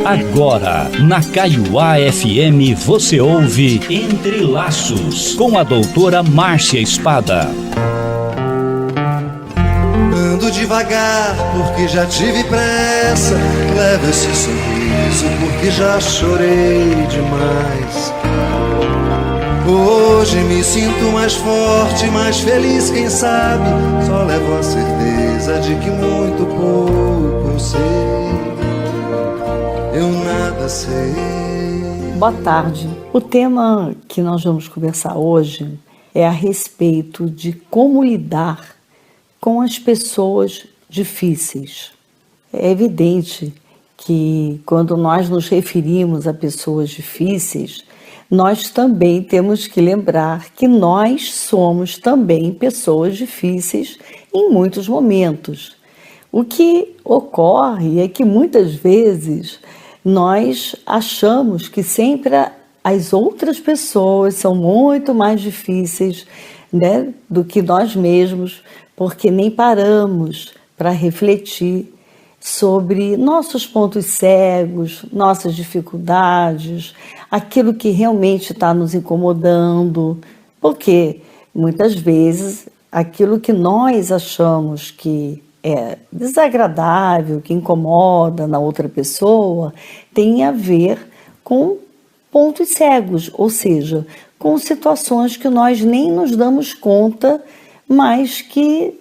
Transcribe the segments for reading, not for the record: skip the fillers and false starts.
Agora, na Kaiowá FM, você ouve Entre Laços, com a doutora Márcia Espada. Ando devagar, porque já tive pressa. Leva esse sorriso, porque já chorei demais. Hoje me sinto mais forte, mais feliz, quem sabe. Só levo a certeza de que muito pouco eu sei. Eu nada sei. Boa tarde. O tema que nós vamos conversar hoje é a respeito de como lidar com as pessoas difíceis. É evidente que quando nós nos referimos a pessoas difíceis, nós também temos que lembrar que nós somos também pessoas difíceis em muitos momentos. O que ocorre é que muitas vezes nós achamos que sempre as outras pessoas são muito mais difíceis, né, do que nós mesmos, porque nem paramos para refletir sobre nossos pontos cegos, nossas dificuldades, aquilo que realmente está nos incomodando, porque muitas vezes aquilo que nós achamos que é desagradável, que incomoda na outra pessoa, tem a ver com pontos cegos, ou seja, com situações que nós nem nos damos conta, mas que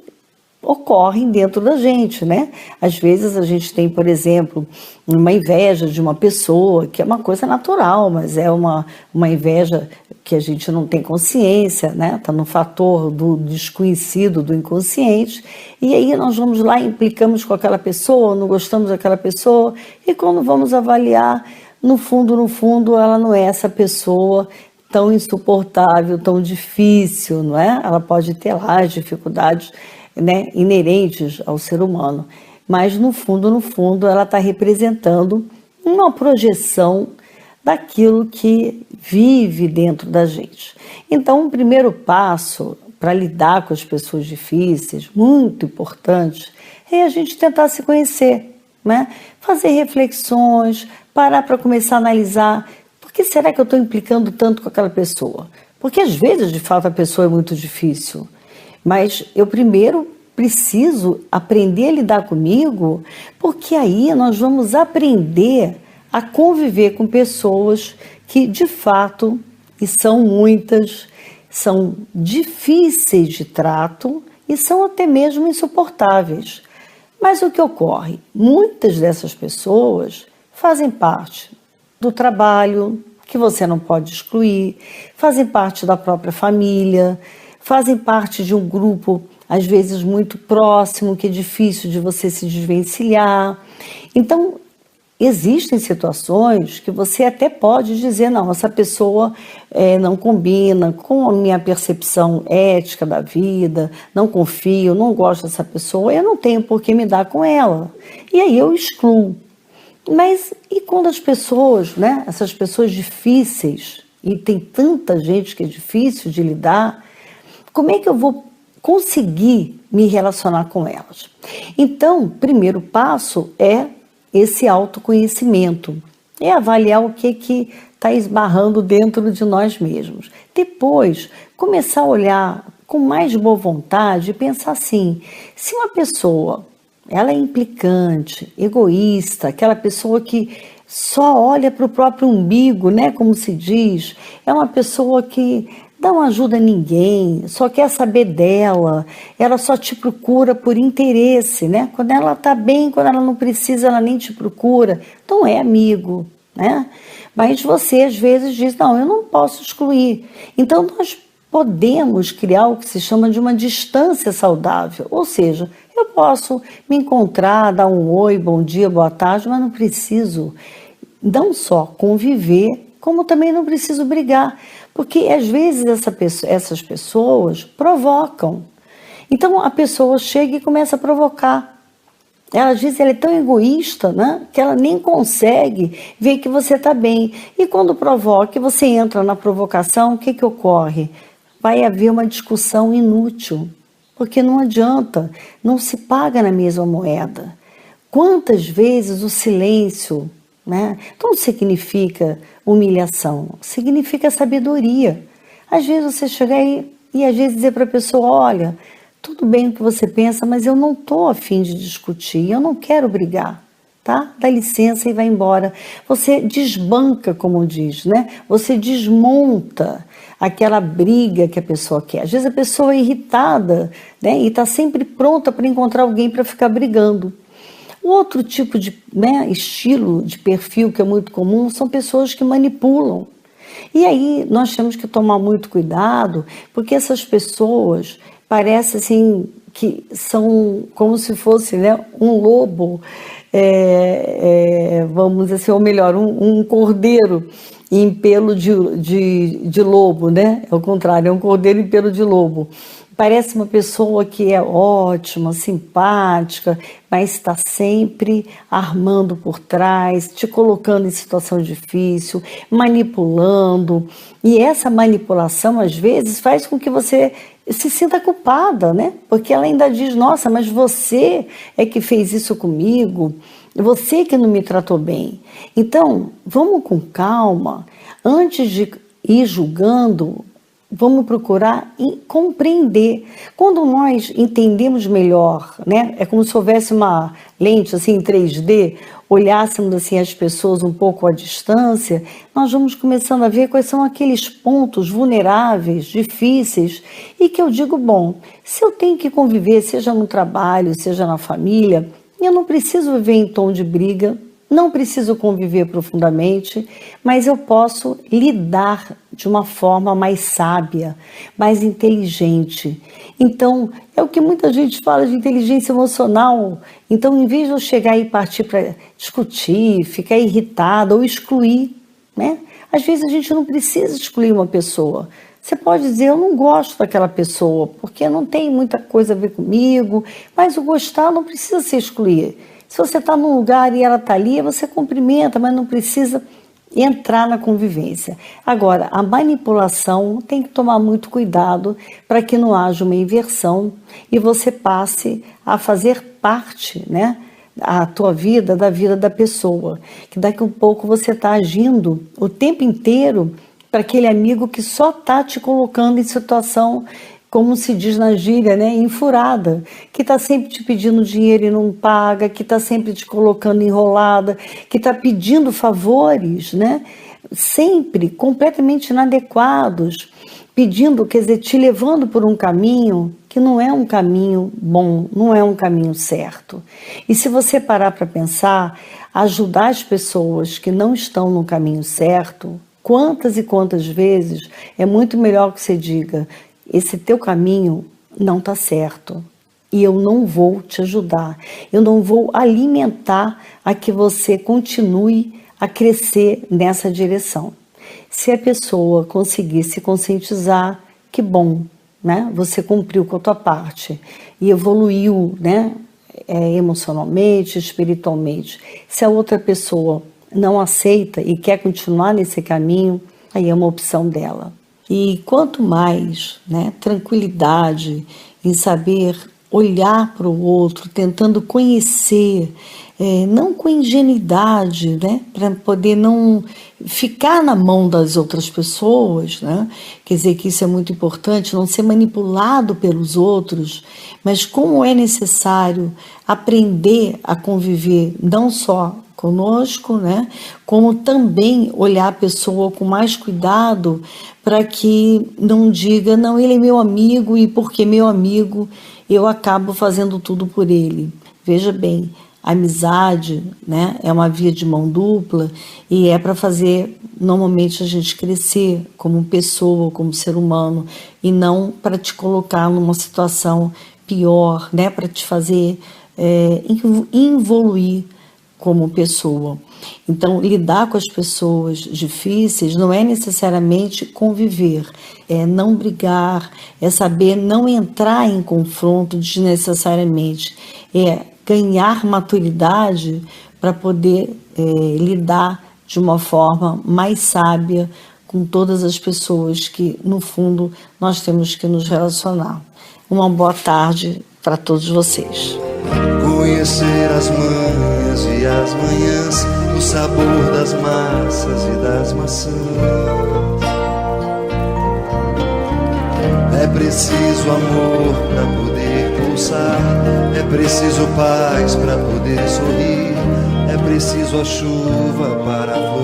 ocorrem dentro da gente, né? Às vezes a gente tem, por exemplo, uma inveja de uma pessoa, que é uma coisa natural, mas é uma inveja que a gente não tem consciência, né? Está no fator do desconhecido, do inconsciente, e aí nós vamos lá e implicamos com aquela pessoa, não gostamos daquela pessoa, e quando vamos avaliar, no fundo, ela não é essa pessoa tão insuportável, tão difícil, não é? Ela pode ter lá as dificuldades, né, inerentes ao ser humano, mas no fundo ela está representando uma projeção daquilo que vive dentro da gente. Então, o primeiro passo para lidar com as pessoas difíceis, muito importante, é a gente tentar se conhecer, né? Fazer reflexões, parar para começar a analisar por que será que eu estou implicando tanto com aquela pessoa? Porque às vezes, de fato, a pessoa é muito difícil. Mas eu primeiro preciso aprender a lidar comigo, porque aí nós vamos aprender a conviver com pessoas que, de fato, e são muitas, são difíceis de trato e são até mesmo insuportáveis. Mas o que ocorre? Muitas dessas pessoas fazem parte do trabalho, que você não pode excluir, fazem parte da própria família, fazem parte de um grupo, às vezes, muito próximo, que é difícil de você se desvencilhar. Então, existem situações que você até pode dizer, não, essa pessoa não combina com a minha percepção ética da vida, não confio, não gosto dessa pessoa, eu não tenho por que me dar com ela. E aí eu excluo. Mas e quando as pessoas, né, essas pessoas difíceis, e tem tanta gente que é difícil de lidar, como é que eu vou conseguir me relacionar com elas? Então, o primeiro passo é esse autoconhecimento, é avaliar o que está esbarrando dentro de nós mesmos. Depois, começar a olhar com mais boa vontade e pensar assim, se uma pessoa ela é implicante, egoísta, aquela pessoa que só olha para o próprio umbigo, né, como se diz, é uma pessoa que não ajuda ninguém, só quer saber dela, ela só te procura por interesse, né? Quando ela está bem, quando ela não precisa, ela nem te procura. Então é amigo, né? Mas você às vezes diz, não, eu não posso excluir. Então nós podemos criar o que se chama de uma distância saudável, ou seja, eu posso me encontrar, dar um oi, bom dia, boa tarde, mas não preciso não só conviver, como também não preciso brigar, porque às vezes essas pessoas provocam. Então a pessoa chega e começa a provocar. Ela diz que ela é tão egoísta, né, que ela nem consegue ver que você está bem. E quando provoca, você entra na provocação, o que ocorre? Vai haver uma discussão inútil, porque não adianta, não se paga na mesma moeda. Quantas vezes o silêncio, né, não significa humilhação, significa sabedoria. Às vezes você chegar aí e às vezes dizer para a pessoa, olha, tudo bem o que você pensa, mas eu não estou a fim de discutir, eu não quero brigar, tá? Dá licença e vai embora. Você desbanca, como diz, né? Você desmonta aquela briga que a pessoa quer. Às vezes a pessoa é irritada, né? E está sempre pronta para encontrar alguém para ficar brigando. O outro tipo de, né, estilo, de perfil que é muito comum são pessoas que manipulam. E aí nós temos que tomar muito cuidado, porque essas pessoas parecem assim que são como se fosse, né, um lobo, vamos dizer assim, ou melhor, um cordeiro em pelo de lobo, né? É o contrário, é um cordeiro em pelo de lobo. Parece uma pessoa que é ótima, simpática, mas está sempre armando por trás, te colocando em situação difícil, manipulando. E essa manipulação, às vezes, faz com que você se sinta culpada, né? Porque ela ainda diz, nossa, mas você é que fez isso comigo, você que não me tratou bem. Então, vamos com calma, antes de ir julgando, vamos procurar compreender. Quando nós entendemos melhor, né? É como se houvesse uma lente assim em 3D, olhássemos assim as pessoas um pouco à distância, nós vamos começando a ver quais são aqueles pontos vulneráveis, difíceis, e que eu digo, bom, se eu tenho que conviver, seja no trabalho, seja na família, eu não preciso viver em tom de briga, não preciso conviver profundamente, mas eu posso lidar de uma forma mais sábia, mais inteligente. Então, é o que muita gente fala de inteligência emocional. Então, em vez de eu chegar e partir para discutir, ficar irritada ou excluir, né? Às vezes a gente não precisa excluir uma pessoa. Você pode dizer, eu não gosto daquela pessoa, porque não tem muita coisa a ver comigo, mas o gostar não precisa se excluir. Se você está num lugar e ela está ali, você cumprimenta, mas não precisa entrar na convivência. Agora, a manipulação tem que tomar muito cuidado para que não haja uma inversão e você passe a fazer parte, né, a tua vida, da vida da pessoa. Que daqui a um pouco você está agindo o tempo inteiro para aquele amigo que só está te colocando em situação, como se diz na gíria, né, enfurada, que está sempre te pedindo dinheiro e não paga, que está sempre te colocando enrolada, que está pedindo favores, né, sempre completamente inadequados, pedindo, quer dizer, te levando por um caminho que não é um caminho bom, não é um caminho certo. E se você parar para pensar, ajudar as pessoas que não estão no caminho certo, quantas e quantas vezes é muito melhor que você diga, esse teu caminho não está certo e eu não vou te ajudar, eu não vou alimentar a que você continue a crescer nessa direção. Se a pessoa conseguir se conscientizar, que bom, né? Você cumpriu com a tua parte e evoluiu, né? Emocionalmente, espiritualmente. Se a outra pessoa não aceita e quer continuar nesse caminho, aí é uma opção dela. E quanto mais, né, tranquilidade em saber olhar para o outro, tentando conhecer, não com ingenuidade, né, para poder não ficar na mão das outras pessoas, né, quer dizer que isso é muito importante, não ser manipulado pelos outros, mas como é necessário aprender a conviver não só conosco, né, como também olhar a pessoa com mais cuidado para que não diga, não, ele é meu amigo e porque meu amigo eu acabo fazendo tudo por ele. Veja bem, a amizade, né, é uma via de mão dupla e é para fazer normalmente a gente crescer como pessoa, como ser humano e não para te colocar numa situação pior, né, para te fazer evoluir como pessoa. Então, lidar com as pessoas difíceis não é necessariamente conviver, é não brigar, é saber não entrar em confronto desnecessariamente, é ganhar maturidade para poder lidar de uma forma mais sábia com todas as pessoas que, no fundo, nós temos que nos relacionar. Uma boa tarde para todos vocês. conhecer as manhas e as manhãs, o sabor das massas e das maçãs. É preciso amor pra poder pulsar, é preciso paz pra poder sorrir, é preciso a chuva para florir.